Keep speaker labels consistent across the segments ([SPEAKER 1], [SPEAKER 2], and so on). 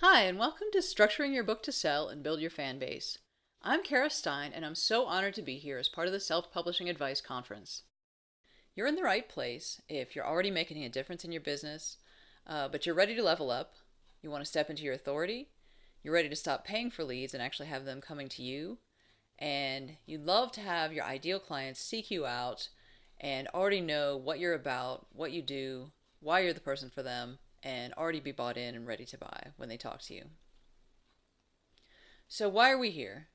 [SPEAKER 1] Hi, and welcome to Structuring Your Book to Sell and Build Your Fan Base. I'm Cara Stein, and I'm so honored to be here as part of the Self-Publishing Advice Conference. You're in the right place if you're already making a difference in your business, but you're ready to level up, you want to step into your authority, you're ready to stop paying for leads and actually have them coming to you, and you'd love to have your ideal clients seek you out and already know what you're about, what you do, why you're the person for them, and already be bought in and ready to buy when they talk to you. So, why are we here?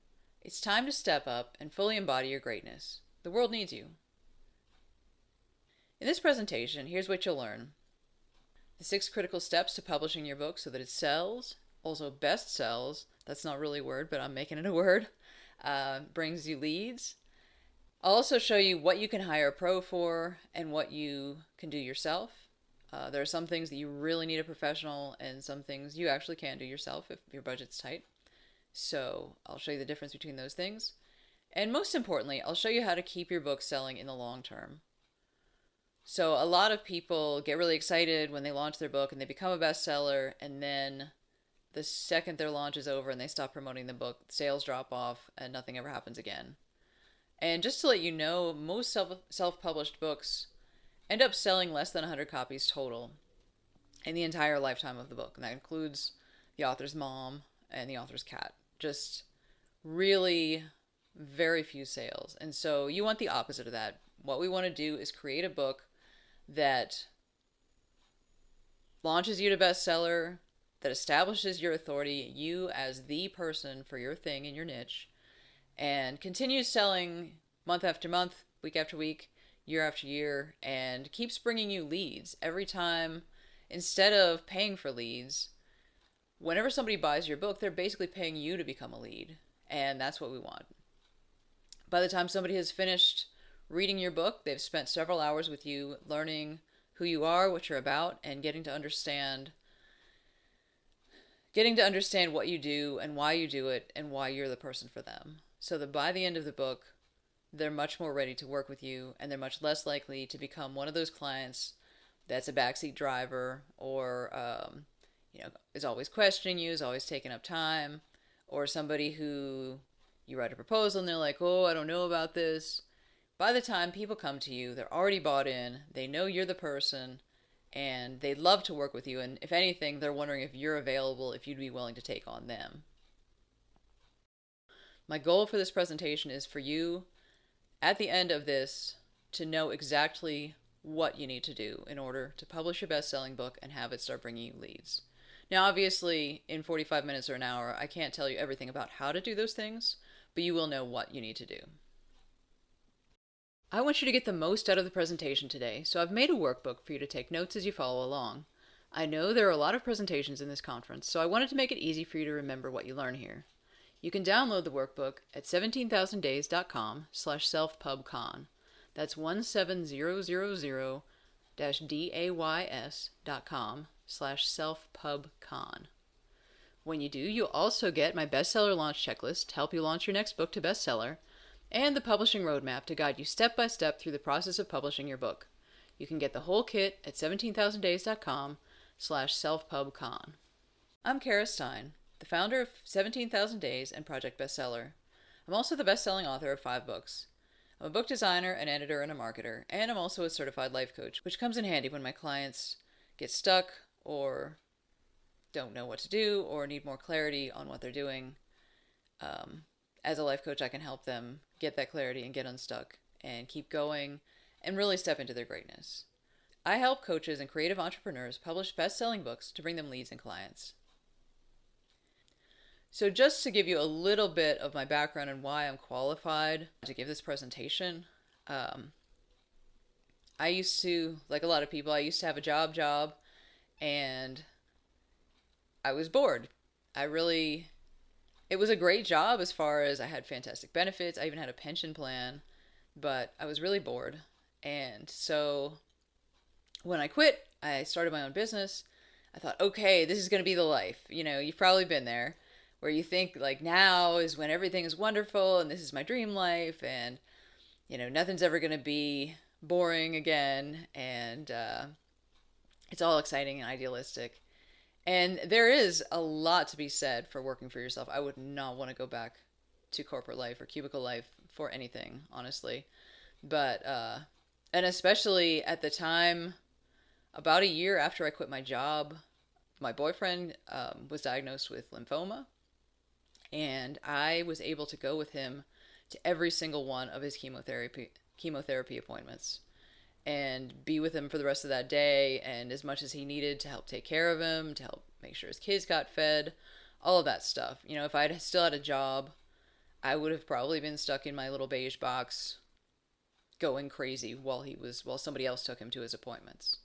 [SPEAKER 1] It's time to step up and fully embody your greatness. The world needs you. In this presentation, here's what you'll learn: the 6 critical steps to publishing your book so that it sells, also best sells, that's not really a word, but I'm making it a word, brings you leads. I'll also show you what you can hire a pro for and what you can do yourself. There are some things that you really need a professional and some things you actually can do yourself if your budget's tight. So I'll show you the difference between those things. And most importantly, I'll show you how to keep your book selling in the long term. So a lot of people get really excited when they launch their book and they become a bestseller, and then the second their launch is over and they stop promoting the book, sales drop off and nothing ever happens again. And just to let you know, most self-published books end up selling less than 100 copies total in the entire lifetime of the book. And that includes the author's mom and the author's cat. Just really very few sales. And so you want the opposite of that. What we want to do is create a book that launches you to bestseller, that establishes your authority, you as the person for your thing in your niche, and continues selling month after month, week after week, year after year, and keeps bringing you leads every time. Instead of paying for leads, whenever somebody buys your book, they're basically paying you to become a lead, and that's what we want. By the time somebody has finished reading your book, they've spent several hours with you learning who you are, what you're about, and getting to understand what you do and why you do it and why you're the person for them. So that by the end of the book, they're much more ready to work with you, and they're much less likely to become one of those clients that's a backseat driver or is always questioning you, is always taking up time, or somebody who you write a proposal and they're like, oh, I don't know about this. By the time people come to you, they're already bought in, they know you're the person, and they'd love to work with you, and if anything, they're wondering if you're available, if you'd be willing to take on them. My goal for this presentation is for you, at the end of this, to know exactly what you need to do in order to publish your best-selling book and have it start bringing you leads. Now, obviously, in 45 minutes or an hour, I can't tell you everything about how to do those things, but you will know what you need to do. I want you to get the most out of the presentation today, so I've made a workbook for you to take notes as you follow along. I know there are a lot of presentations in this conference, so I wanted to make it easy for you to remember what you learn here. You can download the workbook at 17000days.com/selfpubcon. That's 17000days.com/selfpubcon. When you do, you'll also get my bestseller launch checklist to help you launch your next book to bestseller, and the publishing roadmap to guide you step by step through the process of publishing your book. You can get the whole kit at 17000days.com/selfpubcon. I'm Cara Stein, the founder of 17,000 Days and Project Bestseller. I'm also the best-selling author of 5 books. I'm a book designer, an editor, and a marketer, and I'm also a certified life coach, which comes in handy when my clients get stuck or don't know what to do or need more clarity on what they're doing. As a life coach, I can help them get that clarity and get unstuck and keep going and really step into their greatness. I help coaches and creative entrepreneurs publish best-selling books to bring them leads and clients. So just to give you a little bit of my background and why I'm qualified to give this presentation, I used to, like a lot of people, I used to have a job, and I was bored. It was a great job as far as I had fantastic benefits. I even had a pension plan, but I was really bored. And so when I quit, I started my own business. I thought, okay, this is going to be the life. You've probably been there, where you think like now is when everything is wonderful and this is my dream life, and nothing's ever going to be boring again, and it's all exciting and idealistic. And there is a lot to be said for working for yourself. I would not want to go back to corporate life or cubicle life for anything, honestly. But, and especially at the time, about a year after I quit my job, my boyfriend was diagnosed with lymphoma, and I was able to go with him to every single one of his chemotherapy appointments and be with him for the rest of that day and as much as he needed to help take care of him, to help make sure his kids got fed, all of that stuff. You know, if I'd still had a job, I would have probably been stuck in my little beige box going crazy while somebody else took him to his appointments.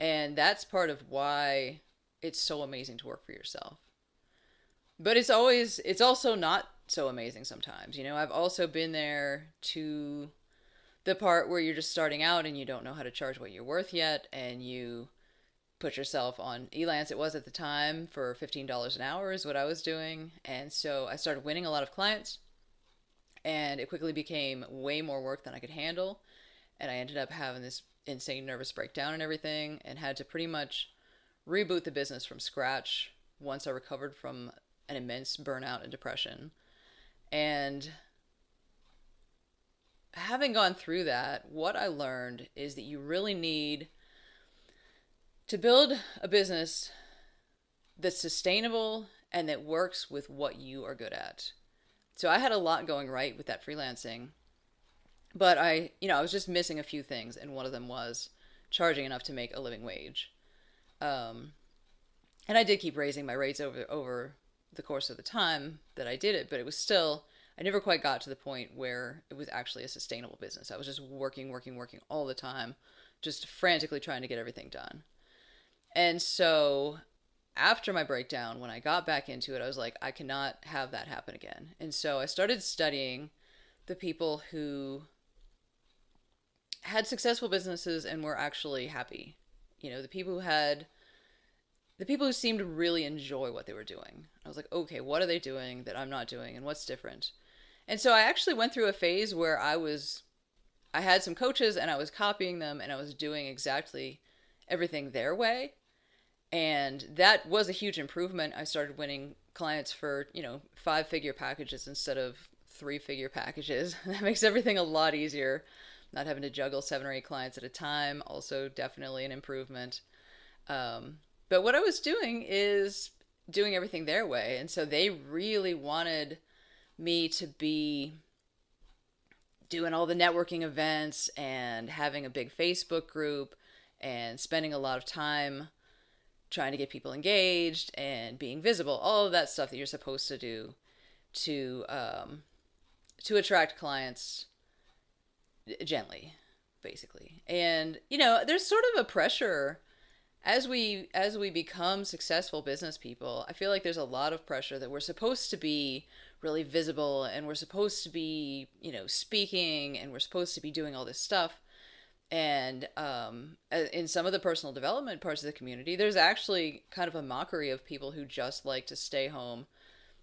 [SPEAKER 1] And that's part of why it's so amazing to work for yourself. But it's also not so amazing sometimes. You know, I've also been there to the part where you're just starting out and you don't know how to charge what you're worth yet, and you put yourself on Elance, it was at the time, for $15 an hour is what I was doing. And so I started winning a lot of clients, and it quickly became way more work than I could handle. And I ended up having this insane nervous breakdown and everything, and had to pretty much reboot the business from scratch once I recovered from an immense burnout and depression. And having gone through that, what I learned is that you really need to build a business that's sustainable and that works with what you are good at. So I had a lot going right with that freelancing, but I was just missing a few things, and one of them was charging enough to make a living wage. And I did keep raising my rates over the course of the time that I did it, but it was still, I never quite got to the point where it was actually a sustainable business. I was just working all the time, just frantically trying to get everything done. And so after my breakdown, when I got back into it, I was like, I cannot have that happen again. And so I started studying the people who had successful businesses and were actually happy. You know, the people who seemed to really enjoy what they were doing. I was like, okay, what are they doing that I'm not doing, and what's different? And so I actually went through a phase where I had some coaches and I was copying them and I was doing exactly everything their way. And that was a huge improvement. I started winning clients for, 5-figure packages instead of 3-figure packages. That makes everything a lot easier. Not having to juggle 7 or 8 clients at a time, also definitely an improvement. But what I was doing is doing everything their way. And so they really wanted me to be doing all the networking events and having a big Facebook group and spending a lot of time trying to get people engaged and being visible, all of that stuff that you're supposed to do to attract clients gently, basically. And there's sort of a pressure as we become successful business people. I feel like there's a lot of pressure that we're supposed to be really visible, and we're supposed to be speaking, and we're supposed to be doing all this stuff. And in some of the personal development parts of the community, there's actually kind of a mockery of people who just like to stay home,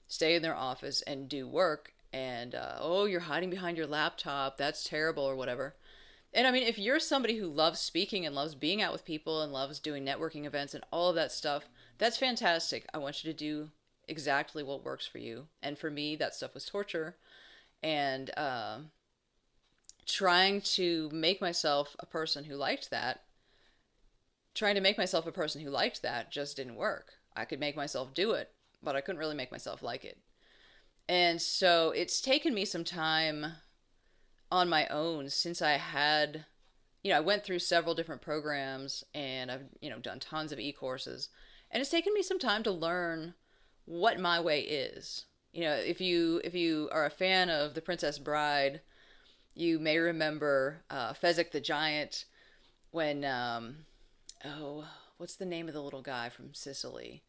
[SPEAKER 1] stay in their office, and do work. And, oh, you're hiding behind your laptop, that's terrible, or whatever. And I mean, if you're somebody who loves speaking and loves being out with people and loves doing networking events and all of that stuff, that's fantastic. I want you to do exactly what works for you. And for me, that stuff was torture. And trying to make myself a person who liked that just didn't work. I could make myself do it, but I couldn't really make myself like it. And so it's taken me some time on my own since I had, I went through several different programs, and I've, done tons of e-courses, and it's taken me some time to learn what my way is. If you are a fan of The Princess Bride, you may remember Fezzik the Giant when, what's the name of the little guy from Sicily?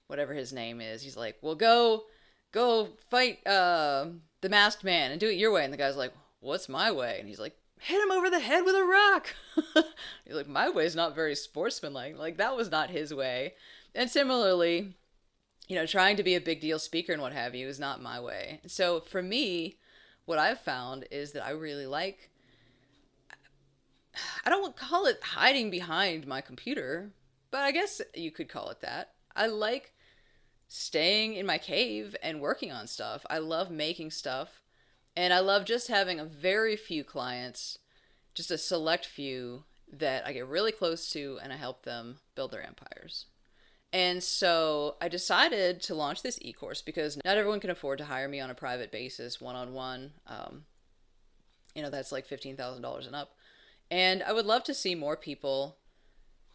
[SPEAKER 1] Whatever his name is. He's like, well, go fight the masked man and do it your way. And the guy's like, what's my way? And he's like, hit him over the head with a rock. He's like, my way's not very sportsmanlike. Like, that was not his way. And similarly, trying to be a big deal speaker and what have you is not my way. So for me, what I've found is that I really like, I don't call it hiding behind my computer, but I guess you could call it that. I like staying in my cave and working on stuff. I love making stuff. And I love just having a very few clients, just a select few that I get really close to and I help them build their empires. And so I decided to launch this e-course because not everyone can afford to hire me on a private basis, one-on-one. That's like $15,000 and up. And I would love to see more people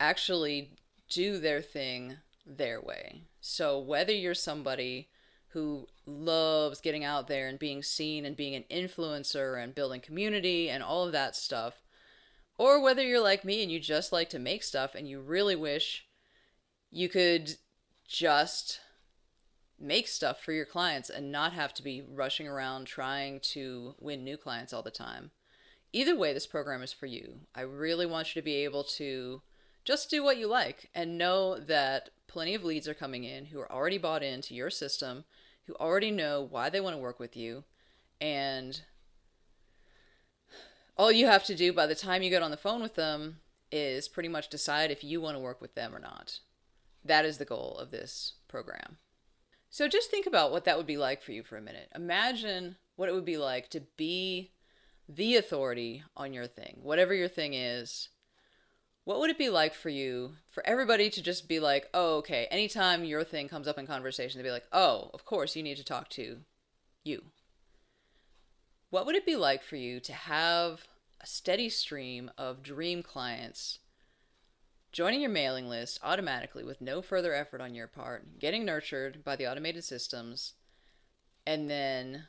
[SPEAKER 1] actually do their thing their way. So whether you're somebody who loves getting out there and being seen and being an influencer and building community and all of that stuff, or whether you're like me and you just like to make stuff and you really wish you could just make stuff for your clients and not have to be rushing around trying to win new clients all the time. Either way, this program is for you. I really want you to be able to just do what you like and know that plenty of leads are coming in who are already bought into your system, who already know why they want to work with you. And all you have to do by the time you get on the phone with them is pretty much decide if you want to work with them or not. That is the goal of this program. So just think about what that would be like for you for a minute. Imagine what it would be like to be the authority on your thing, whatever your thing is. What would it be like for you, for everybody to just be like, oh, okay, anytime your thing comes up in conversation, they'd be like, oh, of course, you need to talk to you. What would it be like for you to have a steady stream of dream clients joining your mailing list automatically with no further effort on your part, getting nurtured by the automated systems, and then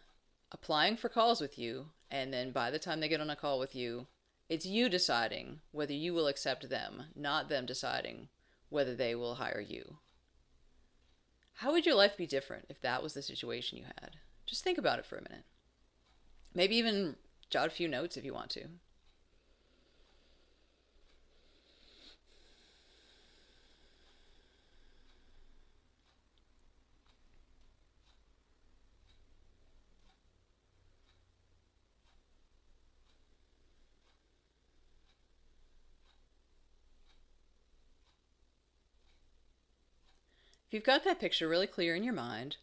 [SPEAKER 1] applying for calls with you, and then by the time they get on a call with you, it's you deciding whether you will accept them, not them deciding whether they will hire you. How would your life be different if that was the situation you had? Just think about it for a minute. Maybe even jot a few notes if you want to. If you've got that picture really clear in your mind,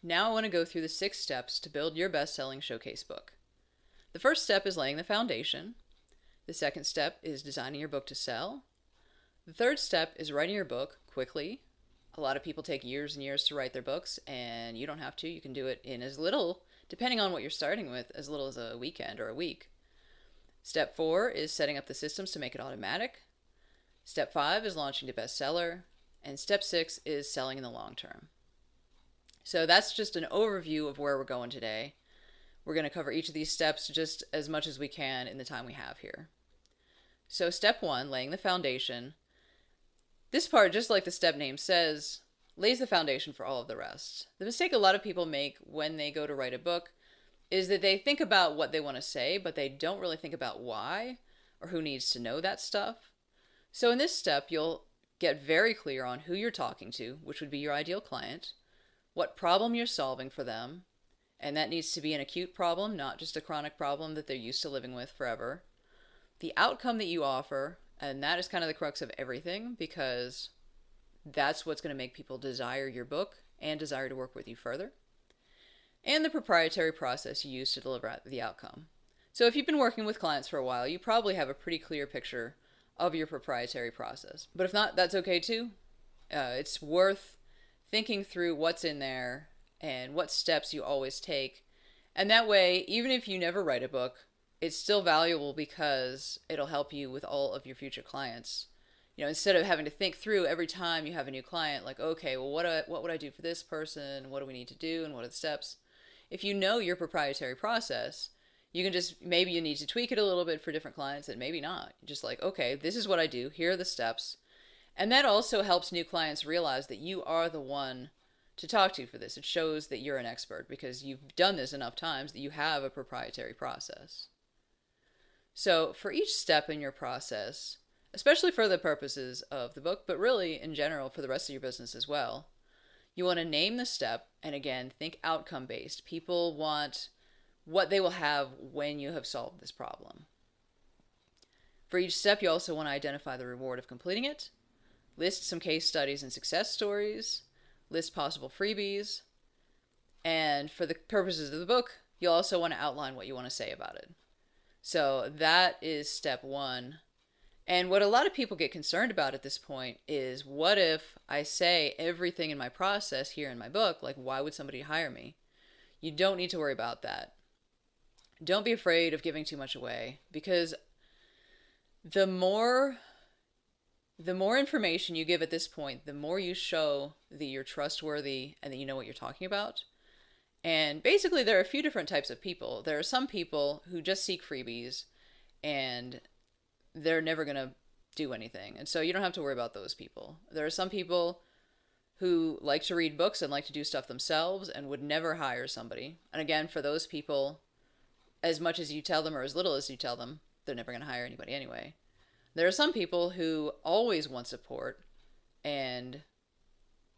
[SPEAKER 1] now I want to go through the 6 steps to build your best-selling showcase book. The first step is laying the foundation. The second step is designing your book to sell. The third step is writing your book quickly. A lot of people take years and years to write their books, and you don't have to. You can do it in as little, depending on what you're starting with, as little as a weekend or a week. Step 4 is setting up the systems to make it automatic. Step 5 is launching to Bestseller. And step 6 is selling in the long term. So that's just an overview of where we're going today. We're going to cover each of these steps just as much as we can in the time we have here. So step 1, laying the foundation. This part, just like the step name says, lays the foundation for all of the rest. The mistake a lot of people make when they go to write a book is that they think about what they want to say, but they don't really think about why or who needs to know that stuff. So in this step, you'll get very clear on who you're talking to, which would be your ideal client, what problem you're solving for them, and that needs to be an acute problem, not just a chronic problem that they're used to living with forever. The outcome that you offer, and that is kind of the crux of everything, because that's what's going to make people desire your book and desire to work with you further. And the proprietary process you use to deliver the outcome. So if you've been working with clients for a while, you probably have a pretty clear picture of your proprietary process. But if not, that's okay too. It's worth thinking through what's in there and what steps you always take. And that way, even if you never write a book, it's still valuable because it'll help you with all of your future clients. Instead of having to think through every time you have a new client, like, okay, well, what would I do for this person? What do we need to do? And what are the steps? If you know your proprietary process, you can maybe you need to tweak it a little bit for different clients and maybe not. Just like, okay, this is what I do. Here are the steps. And that also helps new clients realize that you are the one to talk to for this. It shows that you're an expert because you've done this enough times that you have a proprietary process. So for each step in your process, especially for the purposes of the book, but really in general for the rest of your business as well, you want to name the step. And again, think outcome based. People want what they will have when you have solved this problem. For each step, you also want to identify the reward of completing it, list some case studies and success stories, list possible freebies, and for the purposes of the book, you'll also want to outline what you want to say about it. So that is step one. And what a lot of people get concerned about at this point is, what if I say everything in my process here in my book? Like, why would somebody hire me? You don't need to worry about that. Don't be afraid of giving too much away, because the more information you give at this point, the more you show that you're trustworthy and that you know what you're talking about. And basically, there are a few different types of people. There are some people who just seek freebies and they're never going to do anything. And so you don't have to worry about those people. There are some people who like to read books and like to do stuff themselves and would never hire somebody. And again, for those people, as much as you tell them or as little as you tell them, they're never going to hire anybody anyway. There are some people who always want support, and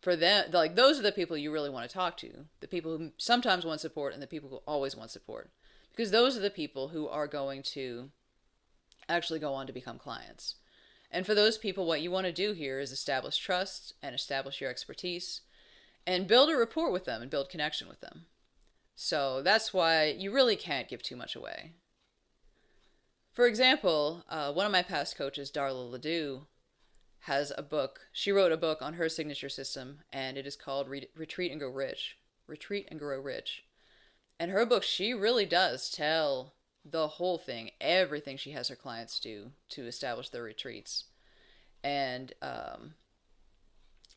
[SPEAKER 1] for them, like, those are the people you really want to talk to. The people who sometimes want support and the people who always want support. Because those are the people who are going to actually go on to become clients. And for those people, what you want to do here is establish trust and establish your expertise and build a rapport with them and build connection with them. So that's why you really can't give too much away. For example, one of my past coaches, Darla Ledoux, has a book. She wrote a book on her signature system, and it is called Retreat and Grow Rich. Retreat and Grow Rich. And her book, she really does tell the whole thing, everything she has her clients do to establish their retreats. And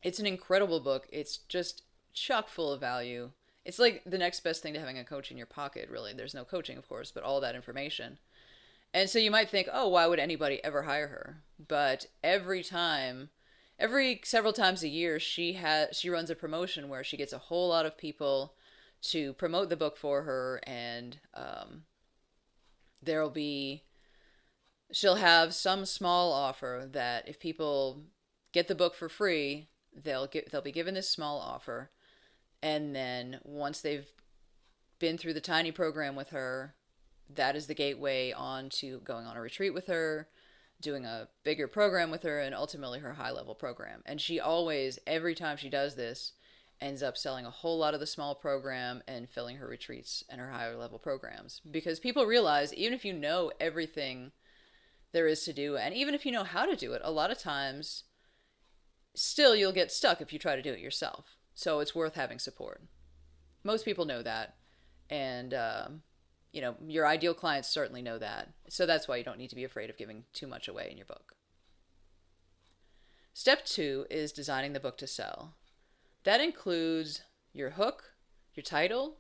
[SPEAKER 1] it's an incredible book. It's just chock full of value. It's like the next best thing to having a coach in your pocket, really. There's no coaching, of course, but all that information. And so you might think, oh, why would anybody ever hire her? But every several times a year, she runs a promotion where she gets a whole lot of people to promote the book for her, and she'll have some small offer that if people get the book for free, they'll be given this small offer. And then once they've been through the tiny program with her, that is the gateway on to going on a retreat with her, doing a bigger program with her, and ultimately her high-level program. And she always, every time she does this, ends up selling a whole lot of the small program and filling her retreats and her higher-level programs. Because people realize, even if you know everything there is to do, and even if you know how to do it, a lot of times, still you'll get stuck if you try to do it yourself. So it's worth having support. Most people know that. And, your ideal clients certainly know that. So that's why you don't need to be afraid of giving too much away in your book. Step 2 is designing the book to sell. That includes your hook, your title,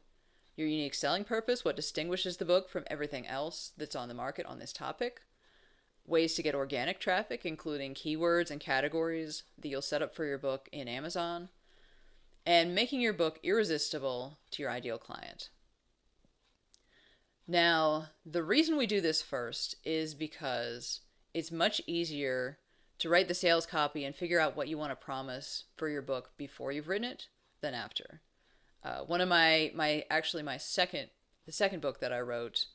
[SPEAKER 1] your unique selling purpose, what distinguishes the book from everything else that's on the market on this topic, ways to get organic traffic, including keywords and categories that you'll set up for your book in Amazon, and making your book irresistible to your ideal client. Now, the reason we do this first is because it's much easier to write the sales copy and figure out what you want to promise for your book before you've written it than after. One of the second book that I wrote,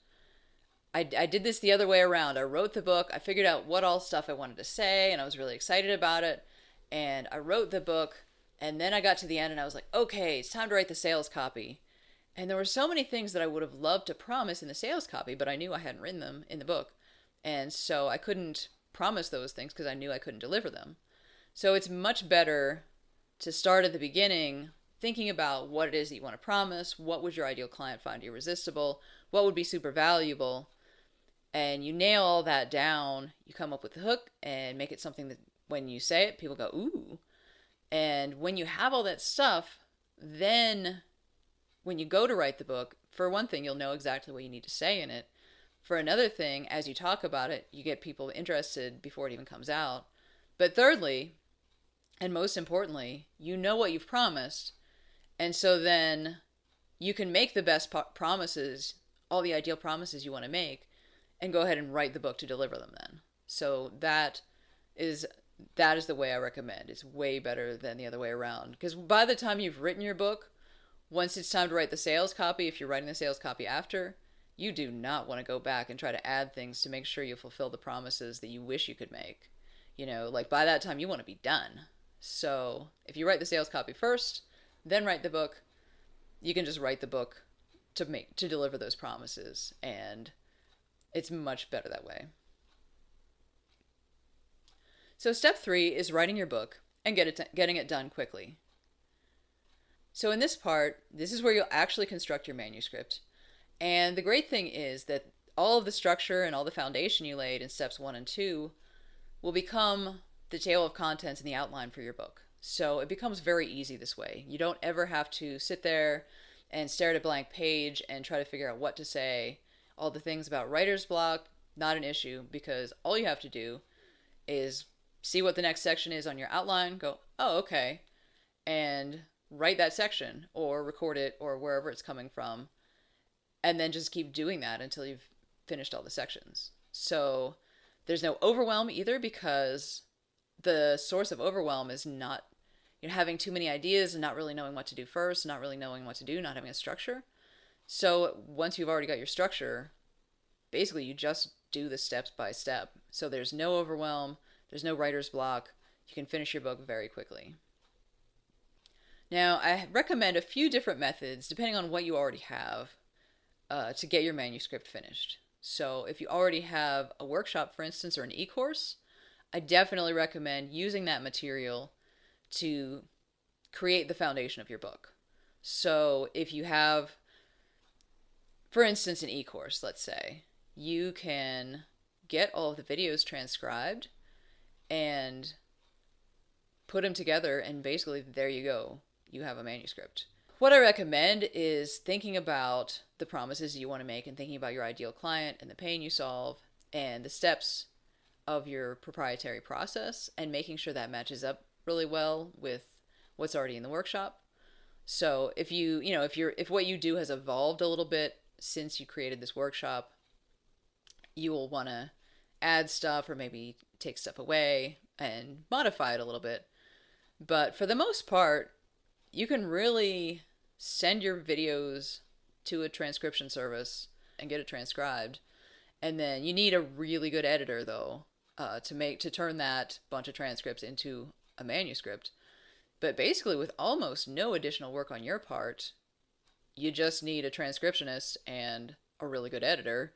[SPEAKER 1] I did this the other way around. I wrote the book, I figured out what all stuff I wanted to say, and I was really excited about it. And I wrote the book, and then I got to the end and I was like, okay, it's time to write the sales copy. And there were so many things that I would have loved to promise in the sales copy, but I knew I hadn't written them in the book. And so I couldn't promise those things because I knew I couldn't deliver them. So it's much better to start at the beginning, thinking about what it is that you want to promise, what would your ideal client find irresistible, what would be super valuable, and you nail all that down, you come up with the hook and make it something that when you say it, people go, ooh. And when you have all that stuff, then when you go to write the book, for one thing, you'll know exactly what you need to say in it. For another thing, as you talk about it, you get people interested before it even comes out. But thirdly, and most importantly, you know what you've promised. And so then you can make the best promises, all the ideal promises you want to make, and go ahead and write the book to deliver them then. So that is the way I recommend. It's way better than the other way around. Because by the time you've written your book, once it's time to write the sales copy, if you're writing the sales copy after, you do not want to go back and try to add things to make sure you fulfill the promises that you wish you could make. Like by that time you want to be done. So if you write the sales copy first, then write the book, you can just write the book to deliver those promises, and it's much better that way. So step 3 is writing your book and getting it done quickly. So in this part, this is where you'll actually construct your manuscript. And the great thing is that all of the structure and all the foundation you laid in steps 1 and 2 will become the table of contents and the outline for your book. So it becomes very easy this way. You don't ever have to sit there and stare at a blank page and try to figure out what to say. All the things about writer's block, not an issue, because all you have to do is see what the next section is on your outline, go, oh, okay, and write that section or record it or wherever it's coming from, and then just keep doing that until you've finished all the sections. So there's no overwhelm either, because the source of overwhelm is not having too many ideas and not really knowing what to do first, not really knowing what to do, not having a structure. So once you've already got your structure, basically you just do the steps by step. So there's no overwhelm, there's no writer's block. You can finish your book very quickly. Now, I recommend a few different methods, depending on what you already have, to get your manuscript finished. So if you already have a workshop, for instance, or an e-course, I definitely recommend using that material to create the foundation of your book. So if you have, for instance, an e-course, let's say, you can get all of the videos transcribed and put them together, and basically there you go. You have a manuscript. What I recommend is thinking about the promises you want to make and thinking about your ideal client and the pain you solve and the steps of your proprietary process, and making sure that matches up really well with what's already in the workshop. So if if what you do has evolved a little bit since you created this workshop, you will want to add stuff or maybe take stuff away and modify it a little bit. But for the most part, you can really send your videos to a transcription service and get it transcribed. And then you need a really good editor, though, to turn that bunch of transcripts into a manuscript. But basically, with almost no additional work on your part, you just need a transcriptionist and a really good editor,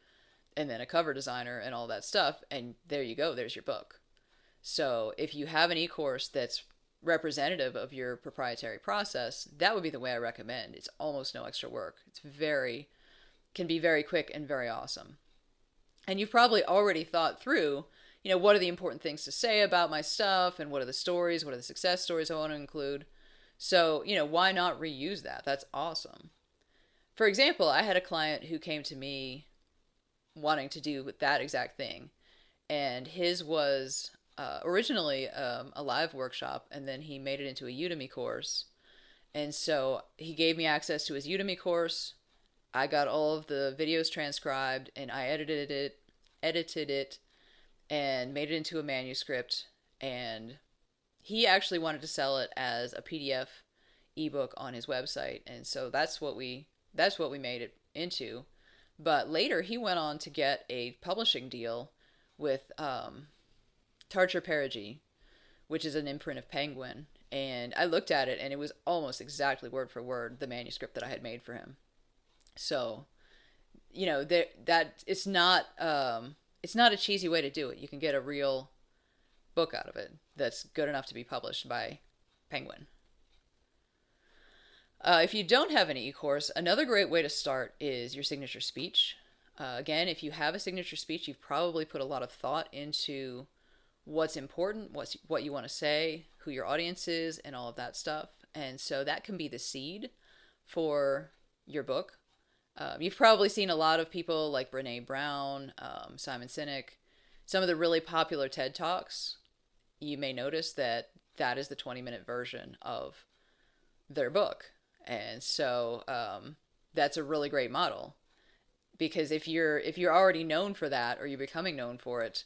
[SPEAKER 1] and then a cover designer and all that stuff, and there you go, there's your book. So if you have an e-course that's representative of your proprietary process, that would be the way I recommend. It's almost no extra work. Can be very quick and very awesome. And you've probably already thought through, what are the important things to say about my stuff, and what are the stories, what are the success stories I want to include. So, why not reuse that? That's awesome. For example, I had a client who came to me wanting to do that exact thing, and his was originally a live workshop, and then he made it into a Udemy course. And so he gave me access to his Udemy course. I got all of the videos transcribed, and I edited it, and made it into a manuscript. And he actually wanted to sell it as a PDF ebook on his website, and so that's what we made it into. But later he went on to get a publishing deal with Tarcher Perigee, which is an imprint of Penguin. And I looked at it, and it was almost exactly word for word the manuscript that I had made for him. So, it's not a cheesy way to do it. You can get a real book out of it that's good enough to be published by Penguin. If you don't have an e-course, another great way to start is your signature speech. Again, if you have a signature speech, you've probably put a lot of thought into what's important, what you want to say, who your audience is, and all of that stuff. And so that can be the seed for your book. You've probably seen a lot of people like Brene Brown, Simon Sinek, some of the really popular TED Talks. You may notice that is the 20-minute version of their book. And so that's a really great model, because if you're already known for that, or you're becoming known for it,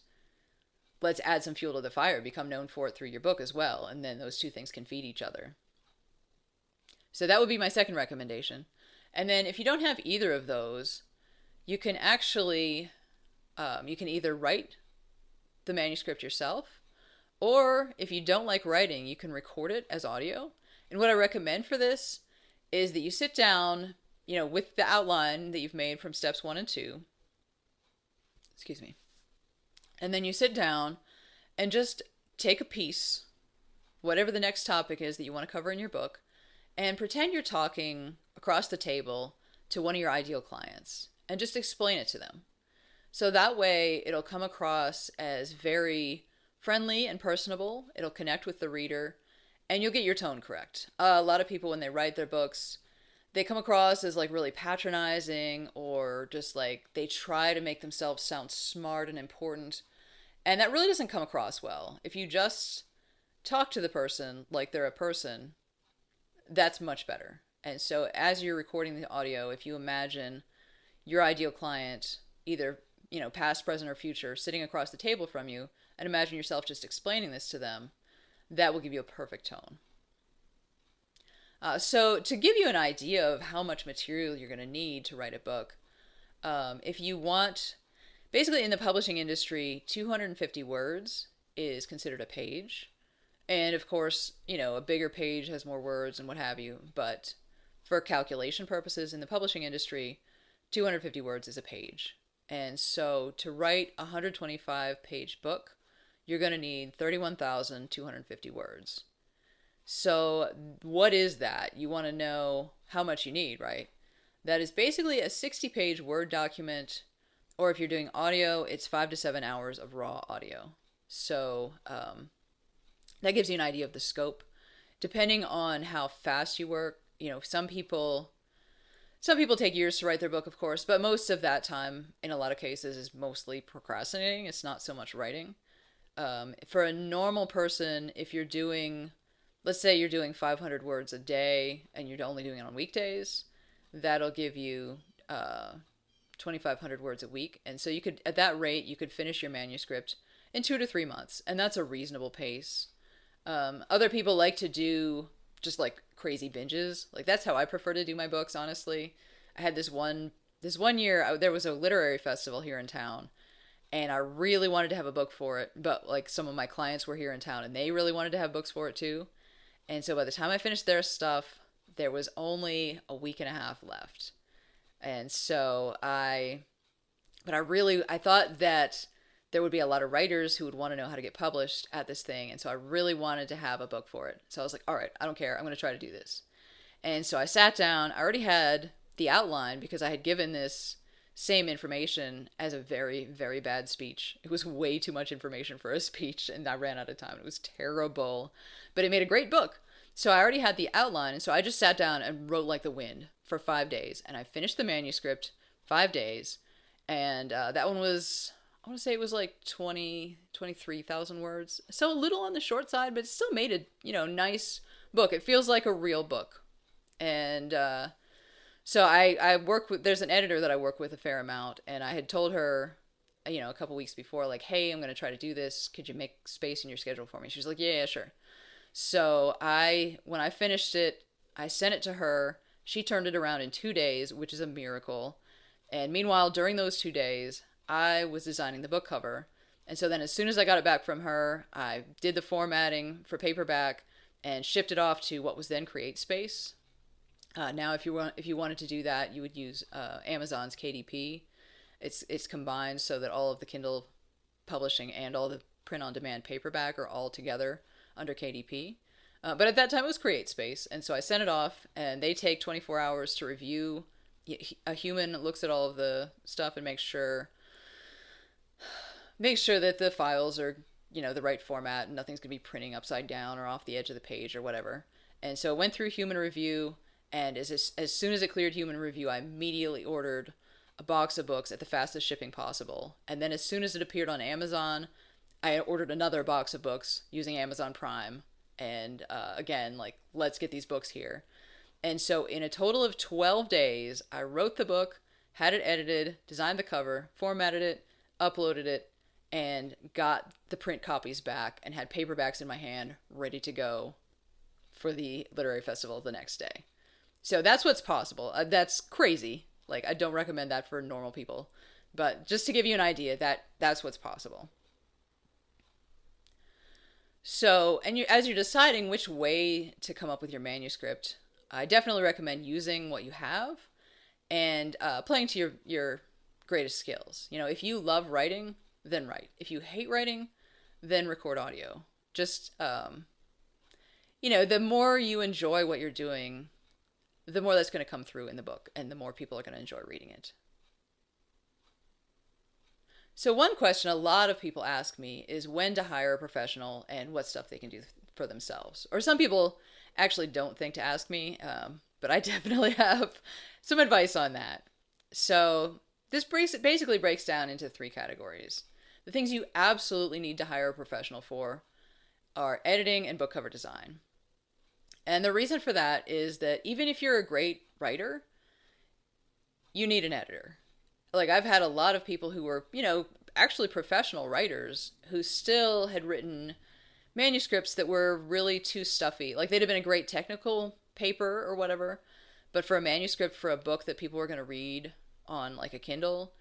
[SPEAKER 1] let's add some fuel to the fire, become known for it through your book as well, and then those two things can feed each other. So that would be my second recommendation. And then if you don't have either of those, you can actually you can either write the manuscript yourself, Or if you don't like writing, you can record it as audio. And what I recommend for this is that you sit down, with the outline that you've made from steps 1 and 2. Excuse me. And then you sit down and just take a piece, whatever the next topic is that you want to cover in your book, and pretend you're talking across the table to one of your ideal clients and just explain it to them. So that way it'll come across as very friendly and personable. It'll connect with the reader and you'll get your tone correct. A lot of people, when they write their books, they come across as like really patronizing, or just like they try to make themselves sound smart and important. And that really doesn't come across well. If you just talk to the person like they're a person, that's much better. And so as you're recording the audio, if you imagine your ideal client, either, past, present, or future, sitting across the table from you, and imagine yourself just explaining this to them, that will give you a perfect tone. So to give you an idea of how much material you're going to need to write a book, if you want, basically in the publishing industry, 250 words is considered a page. And of course, a bigger page has more words and what have you. But for calculation purposes in the publishing industry, 250 words is a page. And so to write a 125-page book, you're going to need 31,250 words. So what is that? You want to know how much you need, right? That is basically a 60-page Word document, or if you're doing audio, it's 5 to 7 hours of raw audio. So that gives you an idea of the scope. Depending on how fast you work, some people take years to write their book, of course, but most of that time, in a lot of cases, is mostly procrastinating. It's not so much writing. For a normal person, if you're doing, let's say you're doing 500 words a day and you're only doing it on weekdays, that'll give you 2,500 words a week. And so at that rate, you could finish your manuscript in 2 to 3 months. And that's a reasonable pace. Other people like to do just like crazy binges. Like that's how I prefer to do my books, honestly. I had this one year, there was a literary festival here in town, and I really wanted to have a book for it, but like some of my clients were here in town and they really wanted to have books for it too. And so by the time I finished their stuff, there was only a week and a half left. And so I thought that there would be a lot of writers who would want to know how to get published at this thing. And so I really wanted to have a book for it. So I was like, all right, I don't care. I'm going to try to do this. And so I sat down. I already had the outline because I had given this same information as a very, very bad speech. It was way too much information for a speech, and I ran out of time. It was terrible, but it made a great book. So I already had the outline, and so I just sat down and wrote like the wind for 5 days, and I finished the manuscript 5 days, and that one was, I want to say it was like 23,000 words. So a little on the short side, but it still made a, nice book. It feels like a real book. And so I work with, there's an editor that I work with a fair amount, and I had told her, a couple weeks before, like, hey, I'm going to try to do this. Could you make space in your schedule for me? She was like, yeah, sure. So when I finished it, I sent it to her. She turned it around in 2 days, which is a miracle. And meanwhile, during those 2 days, I was designing the book cover. And so then as soon as I got it back from her, I did the formatting for paperback and shipped it off to what was then CreateSpace. Now, if you wanted to do that, you would use Amazon's KDP. It's combined so that all of the Kindle publishing and all the print-on-demand paperback are all together under KDP. But at that time, it was CreateSpace. And so I sent it off, and they take 24 hours to review. A human looks at all of the stuff and makes sure that the files are, the right format and nothing's going to be printing upside down or off the edge of the page or whatever. And so it went through human review, and as soon as it cleared human review, I immediately ordered a box of books at the fastest shipping possible. And then as soon as it appeared on Amazon, I ordered another box of books using Amazon Prime. And again, like, let's get these books here. And so in a total of 12 days, I wrote the book, had it edited, designed the cover, formatted it, uploaded it, and got the print copies back and had paperbacks in my hand ready to go for the literary festival the next day. So that's what's possible. That's crazy. Like, I don't recommend that for normal people. But just to give you an idea, that's what's possible. So, and as you're deciding which way to come up with your manuscript, I definitely recommend using what you have and playing to your greatest skills. You know, if you love writing, then write. If you hate writing, then record audio. Just the more you enjoy what you're doing, the more that's going to come through in the book, and the more people are going to enjoy reading it. So one question a lot of people ask me is when to hire a professional and what stuff they can do for themselves. Or some people actually don't think to ask me, but I definitely have some advice on that. So this basically breaks down into 3 categories. The things you absolutely need to hire a professional for are editing and book cover design. And the reason for that is that even if you're a great writer, you need an editor. Like, I've had a lot of people who were, actually professional writers who still had written manuscripts that were really too stuffy. Like, they'd have been a great technical paper or whatever, but for a manuscript for a book that people were going to read on like a Kindle,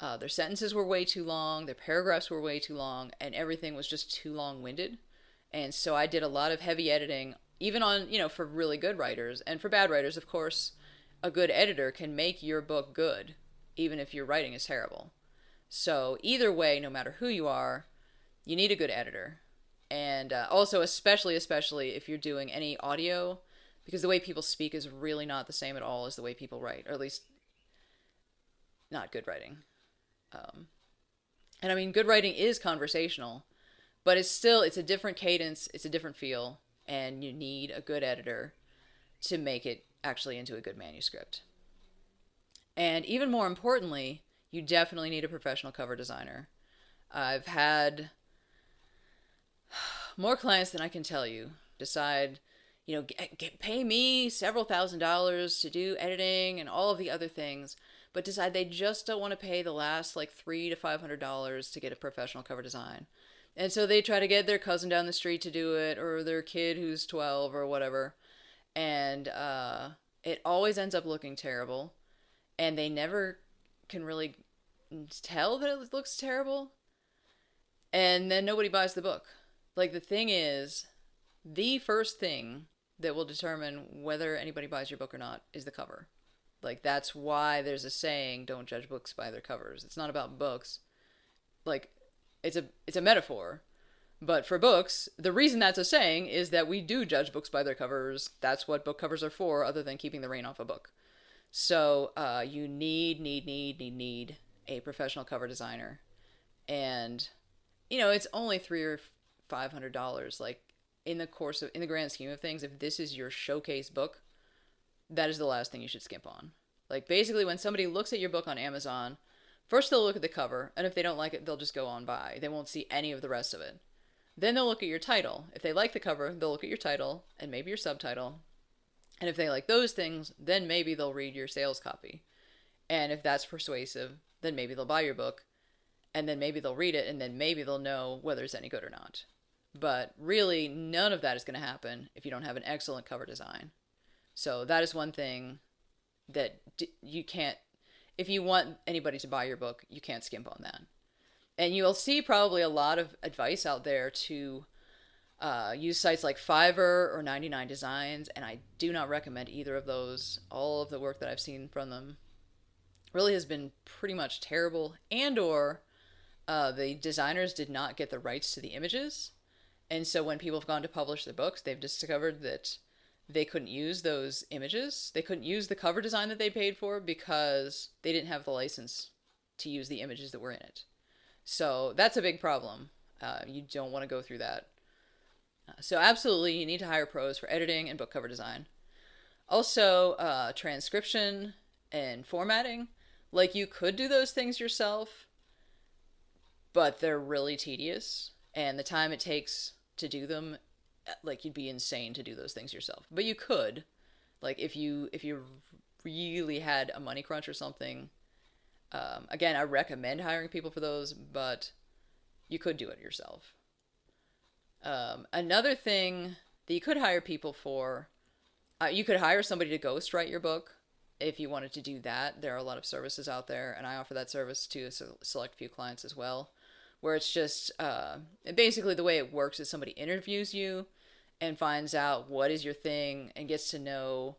[SPEAKER 1] their sentences were way too long, their paragraphs were way too long, and everything was just too long-winded. And so I did a lot of heavy editing, even on, for really good writers. And for bad writers, of course, a good editor can make your book good, even if your writing is terrible. So either way, no matter who you are, you need a good editor. And also, especially if you're doing any audio, because the way people speak is really not the same at all as the way people write, or at least not good writing. And I mean, good writing is conversational, but it's a different cadence, it's a different feel, and you need a good editor to make it actually into a good manuscript. And even more importantly, you definitely need a professional cover designer. I've had more clients than I can tell you decide, pay me several $1,000s to do editing and all of the other things, but decide they just don't want to pay the last like $300 to $500 to get a professional cover design. And so they try to get their cousin down the street to do it, or their kid who's 12 or whatever. And it always ends up looking terrible. And they never can really tell that it looks terrible. And then nobody buys the book. Like, the thing is, the first thing that will determine whether anybody buys your book or not is the cover. Like, that's why there's a saying, don't judge books by their covers. It's not about books. Like, it's a metaphor. But for books, the reason that's a saying is that we do judge books by their covers. That's what book covers are for, other than keeping the rain off a book. So you need a professional cover designer. And, it's only $300 or $500. Like, in the grand scheme of things, if this is your showcase book, that is the last thing you should skimp on. Like, basically, when somebody looks at your book on Amazon, first they'll look at the cover, and if they don't like it, they'll just go on by. They won't see any of the rest of it. Then they'll look at your title. If they like the cover, they'll look at your title and maybe your subtitle. And if they like those things, then maybe they'll read your sales copy. And if that's persuasive, then maybe they'll buy your book. And then maybe they'll read it, and then maybe they'll know whether it's any good or not. But really, none of that is going to happen if you don't have an excellent cover design. So that is one thing that you can't, if you want anybody to buy your book, you can't skimp on that. And you'll see probably a lot of advice out there to use sites like Fiverr or 99 Designs, and I do not recommend either of those. All of the work that I've seen from them really has been pretty much terrible, and or the designers did not get the rights to the images. And so when people have gone to publish their books, they've discovered that they couldn't use those images. They couldn't use the cover design that they paid for because they didn't have the license to use the images that were in it. So that's a big problem. You don't want to go through that. So absolutely, you need to hire pros for editing and book cover design. Also, transcription and formatting. Like, you could do those things yourself, but they're really tedious. And the time it takes to do them, like, you'd be insane to do those things yourself. But you could. Like, if you really had a money crunch or something, again, I recommend hiring people for those, but you could do it yourself. Another thing that you could hire people for, you could hire somebody to ghostwrite your book if you wanted to do that. There are a lot of services out there, and I offer that service to a select few clients as well. where it's just basically the way it works is somebody interviews you and finds out what is your thing and gets to know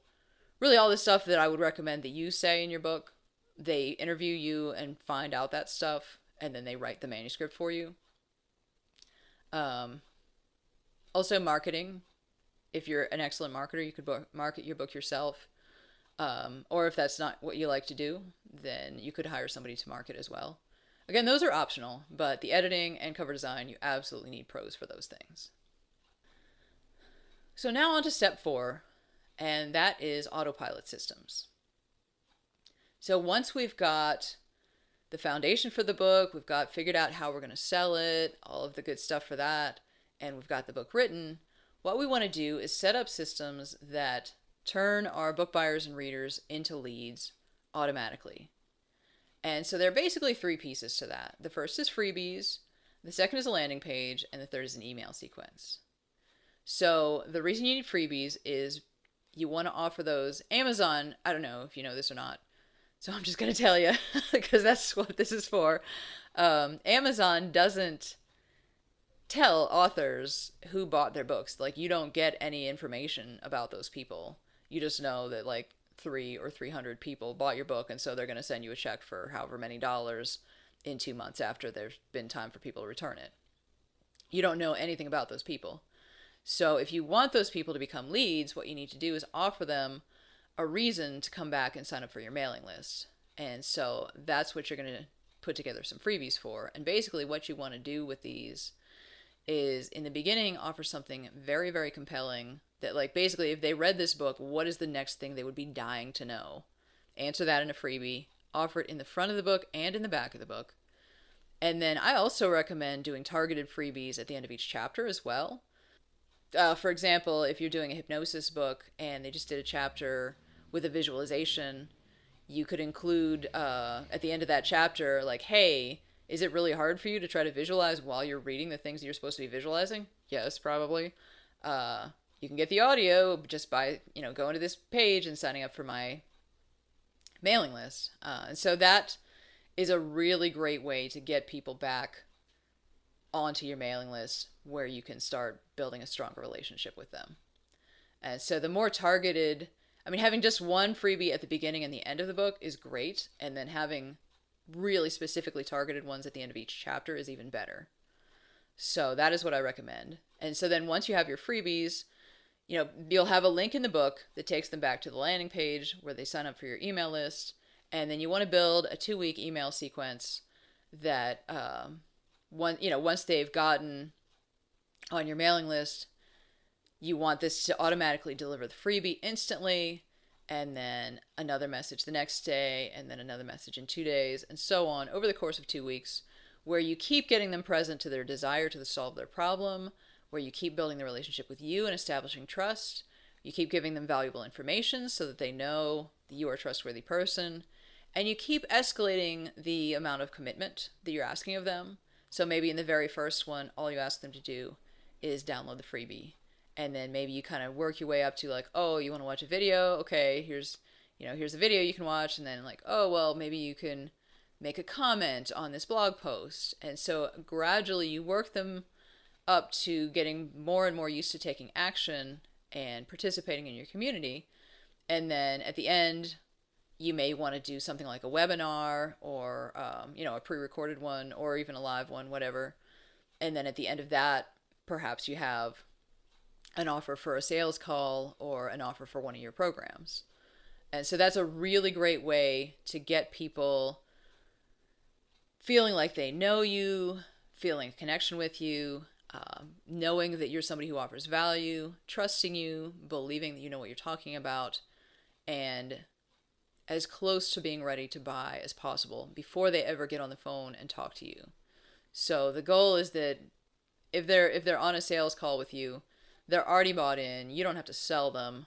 [SPEAKER 1] really all the stuff that I would recommend that you say in your book. They interview you and find out that stuff, and then they write the manuscript for you. Um, Also, marketing. If you're an excellent marketer, you could market your book yourself. Or if that's not what you like to do, then you could hire somebody to market as well. Again, those are optional, but the editing and cover design, you absolutely need pros for those things. So now on to step 4, and that is Autopilot Systems. So once we've got the foundation for the book, we've got figured out how we're going to sell it, all of the good stuff for that, and we've got the book written, what we want to do is set up systems that turn our book buyers and readers into leads automatically. And so there are basically 3 pieces to that. The first is freebies, the second is a landing page, and the third is an email sequence. So the reason you need freebies is you want to offer those. Amazon, I don't know if you know this or not, so I'm just going to tell you because that's what this is for. Amazon doesn't tell authors who bought their books. Like, you don't get any information about those people. You just know that like 300 people bought your book, and so they're going to send you a check for however many dollars in 2 months after there's been time for people to return it. You don't know anything about those people. So if you want those people to become leads, what you need to do is offer them a reason to come back and sign up for your mailing list. And so that's what you're going to put together some freebies for. And basically what you want to do with these is in the beginning offer something very, very compelling that, like, basically if they read this book, what is the next thing they would be dying to know? Answer that in a freebie. Offer it in the front of the book and in the back of the book. And then I also recommend doing targeted freebies at the end of each chapter as well. For example, if you're doing a hypnosis book and they just did a chapter with a visualization, you could include at the end of that chapter, like, hey, is it really hard for you to try to visualize while you're reading the things that you're supposed to be visualizing? Yes, probably. You can get the audio just by, going to this page and signing up for my mailing list. And so that is a really great way to get people back onto your mailing list where you can start building a stronger relationship with them. And so the more targeted, having just one freebie at the beginning and the end of the book is great, and then having really specifically targeted ones at the end of each chapter is even better. So that is what I recommend. And so then once you have your freebies, you'll have a link in the book that takes them back to the landing page where they sign up for your email list. And then you want to build a 2-week email sequence that once they've gotten on your mailing list, you want this to automatically deliver the freebie instantly, and then another message the next day, and then another message in 2 days, and so on over the course of 2 weeks, where you keep getting them present to their desire to solve their problem, where you keep building the relationship with you and establishing trust. You keep giving them valuable information so that they know that you are a trustworthy person, and you keep escalating the amount of commitment that you're asking of them. So maybe in the very first one, all you ask them to do is download the freebie. And then maybe you kind of work your way up to like, oh, you want to watch a video? Okay, here's a video you can watch. And then like, oh, well, maybe you can make a comment on this blog post. And so gradually you work them up to getting more and more used to taking action and participating in your community. And then at the end, you may want to do something like a webinar or, a pre-recorded one or even a live one, whatever. And then at the end of that, perhaps you have an offer for a sales call or an offer for one of your programs. And so that's a really great way to get people feeling like they know you, feeling a connection with you, knowing that you're somebody who offers value, trusting you, believing that you know what you're talking about, and as close to being ready to buy as possible before they ever get on the phone and talk to you. So the goal is that if they're on a sales call with you, they're already bought in. You don't have to sell them.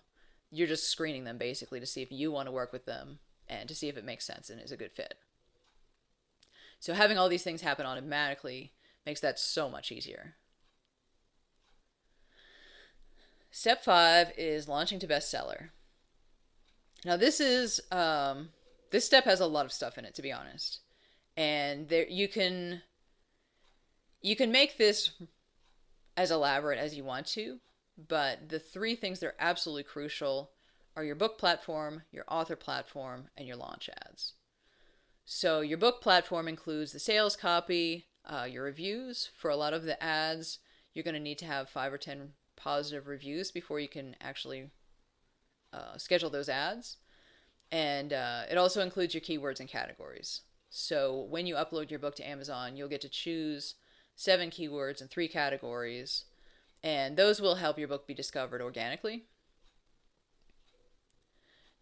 [SPEAKER 1] You're just screening them basically to see if you want to work with them and to see if it makes sense and is a good fit. So having all these things happen automatically makes that so much easier. Step 5 is launching to bestseller. Now this step has a lot of stuff in it, to be honest. And there you can You can make this as elaborate as you want to, but the three things that are absolutely crucial are your book platform, your author platform, and your launch ads. So your book platform includes the sales copy, your reviews. For a lot of the ads, you're going to need to have 5 or 10 positive reviews before you can actually schedule those ads. And it also includes your keywords and categories. So when you upload your book to Amazon, you'll get to choose 7 keywords and 3 categories, and those will help your book be discovered organically.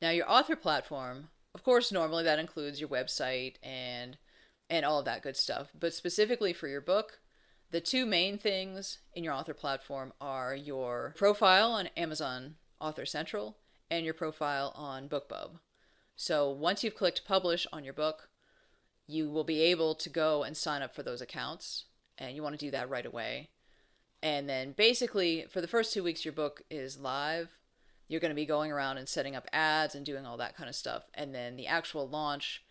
[SPEAKER 1] Now, your author platform, of course, normally that includes your website and all of that good stuff. But specifically for your book, the 2 main things in your author platform are your profile on Amazon Author Central and your profile on BookBub. So once you've clicked publish on your book, you will be able to go and sign up for those accounts, and you want to do that right away. And then basically for the first 2 weeks your book is live, you're going to be going around and setting up ads and doing all that kind of stuff. And then the actual launch,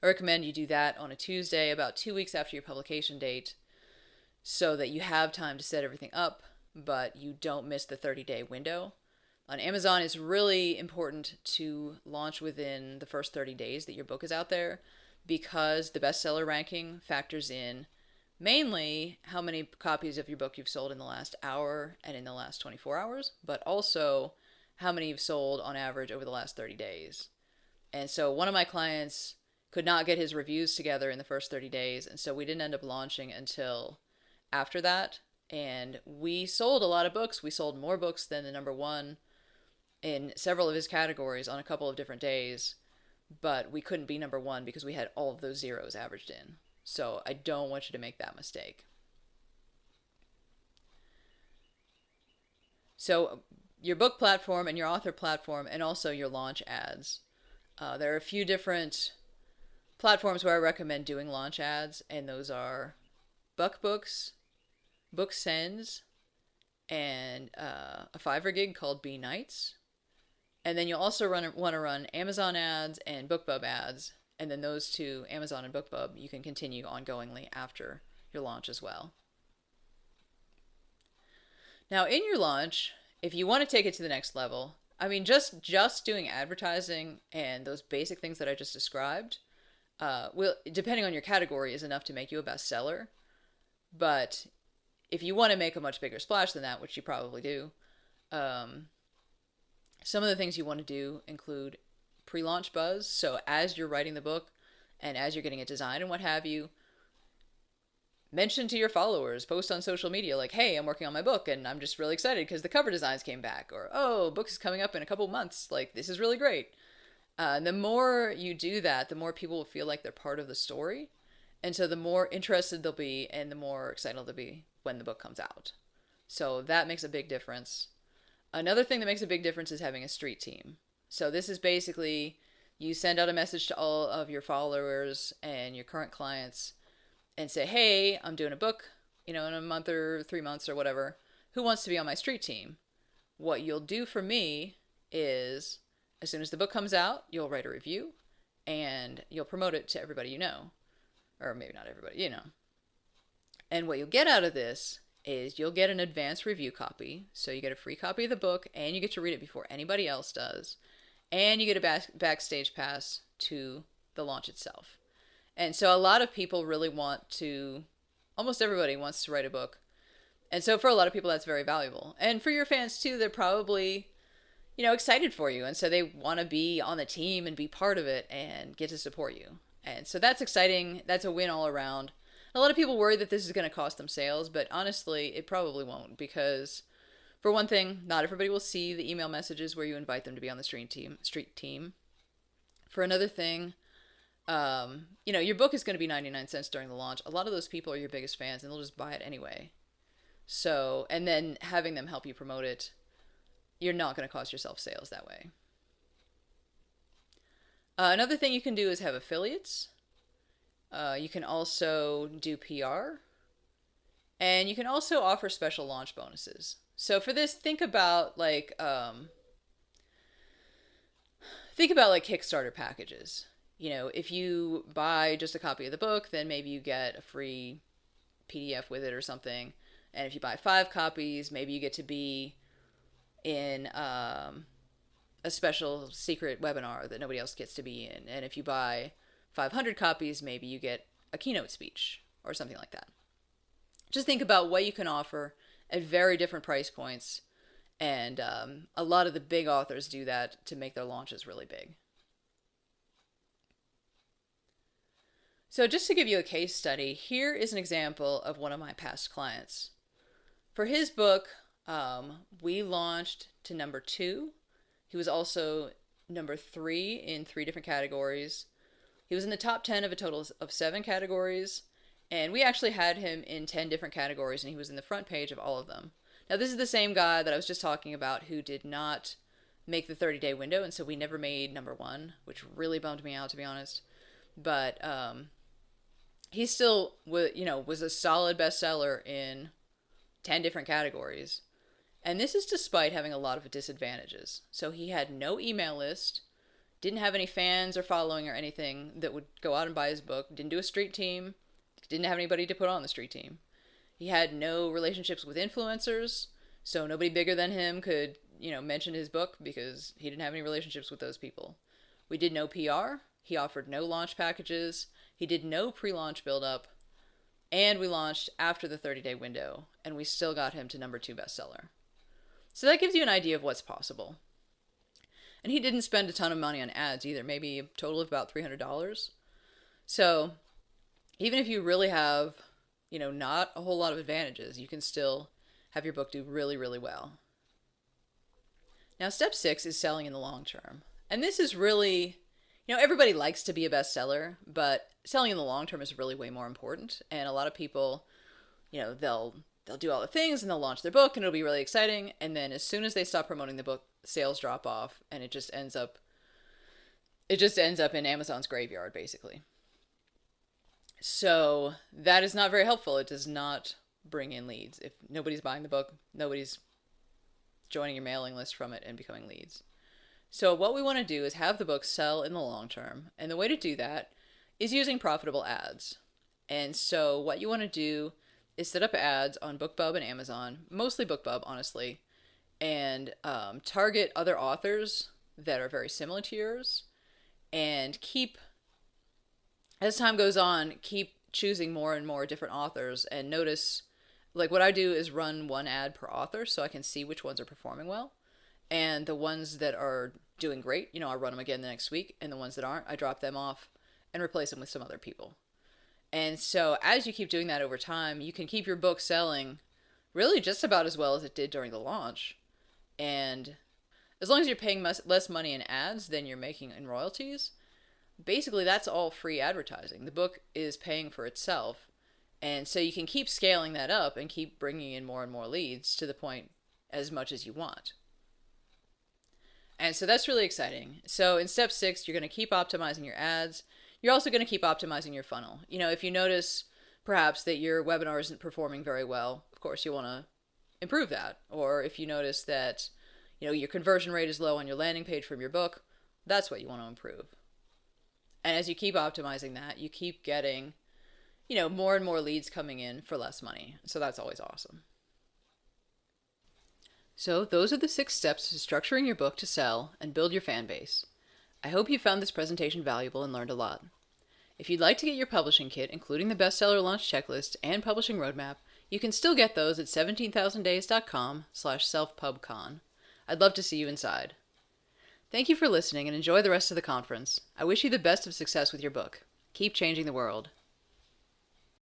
[SPEAKER 1] I recommend you do that on a Tuesday, about 2 weeks after your publication date, so that you have time to set everything up, but you don't miss the 30-day window. On Amazon, it's really important to launch within the first 30 days that your book is out there, because the bestseller ranking factors in mainly how many copies of your book you've sold in the last hour and in the last 24 hours, but also how many you've sold on average over the last 30 days. And so one of my clients could not get his reviews together in the first 30 days, and so we didn't end up launching until after that. And we sold a lot of books. We sold more books than the number one in several of his categories on a couple of different days, but we couldn't be number one because we had all of those zeros averaged in. So I don't want you to make that mistake. So your book platform and your author platform, and also your launch ads. There are a few different platforms where I recommend doing launch ads, and those are BookBooks, BookSends, and a Fiverr gig called B Nights. And then you'll also want to run Amazon ads and BookBub ads, and then those 2, Amazon and BookBub, you can continue ongoingly after your launch as well. Now, in your launch, if you want to take it to the next level, I mean, just doing advertising and those basic things that I just described, will, depending on your category, is enough to make you a bestseller. But if you want to make a much bigger splash than that, which you probably do, some of the things you want to do include pre-launch buzz. So as you're writing the book and as you're getting it designed and what have you, mention to your followers, post on social media like, hey, I'm working on my book and I'm just really excited because the cover designs came back, or, oh, book is coming up in a couple months, like, this is really great. The more you do that, the more people will feel like they're part of the story, and so the more interested they'll be and the more excited they'll be when the book comes out. So that makes a big difference. Another thing that makes a big difference is having a street team. So this is basically, you send out a message to all of your followers and your current clients and say, hey, I'm doing a book, in a month or 3 months or whatever. Who wants to be on my street team? What you'll do for me is, as soon as the book comes out, you'll write a review and you'll promote it to everybody you know. Or maybe not everybody, you know. And what you'll get out of this is you'll get an advanced review copy. So you get a free copy of the book and you get to read it before anybody else does. And you get a backstage pass to the launch itself. And so a lot of people really want to, almost everybody wants to write a book. And so for a lot of people, that's very valuable. And for your fans too, they're probably, excited for you. And so they want to be on the team and be part of it and get to support you. And so that's exciting. That's a win all around. A lot of people worry that this is going to cost them sales, but honestly, it probably won't, because for one thing, not everybody will see the email messages where you invite them to be on the street team. For another thing, your book is going to be 99 cents during the launch. A lot of those people are your biggest fans and they'll just buy it anyway. So, and then having them help you promote it, you're not going to cost yourself sales that way. Another thing you can do is have affiliates. You can also do PR. And you can also offer special launch bonuses. So for this, think about like Kickstarter packages. If you buy just a copy of the book, then maybe you get a free PDF with it or something. And if you buy 5 copies, maybe you get to be in a special secret webinar that nobody else gets to be in. And if you buy 500 copies, maybe you get a keynote speech or something like that. Just think about what you can offer at very different price points. And a lot of the big authors do that to make their launches really big. So just to give you a case study, here is an example of one of my past clients. For his book, we launched to number 2. He was also number 3 in 3 different categories. He was in the top 10 of a total of 7 categories. And we actually had him in 10 different categories, and he was in the front page of all of them. Now, this is the same guy that I was just talking about who did not make the 30-day window, and so we never made number 1, which really bummed me out, to be honest. But he still was a solid bestseller in 10 different categories. And this is despite having a lot of disadvantages. So he had no email list, didn't have any fans or following or anything that would go out and buy his book, didn't do a street team, didn't have anybody to put on the street team. He had no relationships with influencers, so nobody bigger than him could, mention his book because he didn't have any relationships with those people. We did no PR. He offered no launch packages. He did no pre-launch build-up. And we launched after the 30-day window, and we still got him to number 2 bestseller. So that gives you an idea of what's possible. And he didn't spend a ton of money on ads either, maybe a total of about $300. So even if you really have, not a whole lot of advantages, you can still have your book do really, really well. Now, step 6 is selling in the long term. And this is really, everybody likes to be a bestseller, but selling in the long term is really way more important. And a lot of people, they'll do all the things and they'll launch their book and it'll be really exciting. And then as soon as they stop promoting the book, sales drop off and it just ends up in Amazon's graveyard, basically. So that is not very helpful. It does not bring in leads. If nobody's buying the book, nobody's joining your mailing list from it and becoming leads. So what we want to do is have the book sell in the long term. And the way to do that is using profitable ads. And so what you want to do is set up ads on BookBub and Amazon, mostly BookBub, honestly, and target other authors that are very similar to yours, and as time goes on, keep choosing more and more different authors, and notice, like what I do is run 1 ad per author so I can see which ones are performing well, and the ones that are doing great, I run them again the next week, and the ones that aren't, I drop them off and replace them with some other people. And so as you keep doing that over time, you can keep your book selling really just about as well as it did during the launch. And as long as you're paying less money in ads than you're making in royalties, basically that's all free advertising. The book is paying for itself. And so you can keep scaling that up and keep bringing in more and more leads to the point as much as you want. And so that's really exciting. So in step 6, you're going to keep optimizing your ads. You're also going to keep optimizing your funnel. If you notice perhaps that your webinar isn't performing very well, of course you want to improve that. Or if you notice that, your conversion rate is low on your landing page from your book, that's what you want to improve. And as you keep optimizing that, you keep getting, more and more leads coming in for less money. So that's always awesome. So those are the 6 steps to structuring your book to sell and build your fan base. I hope you found this presentation valuable and learned a lot. If you'd like to get your publishing kit, including the bestseller launch checklist and publishing roadmap, you can still get those at 17000days.com/selfpubcon. I'd love to see you inside. Thank you for listening and enjoy the rest of the conference. I wish you the best of success with your book. Keep changing the world.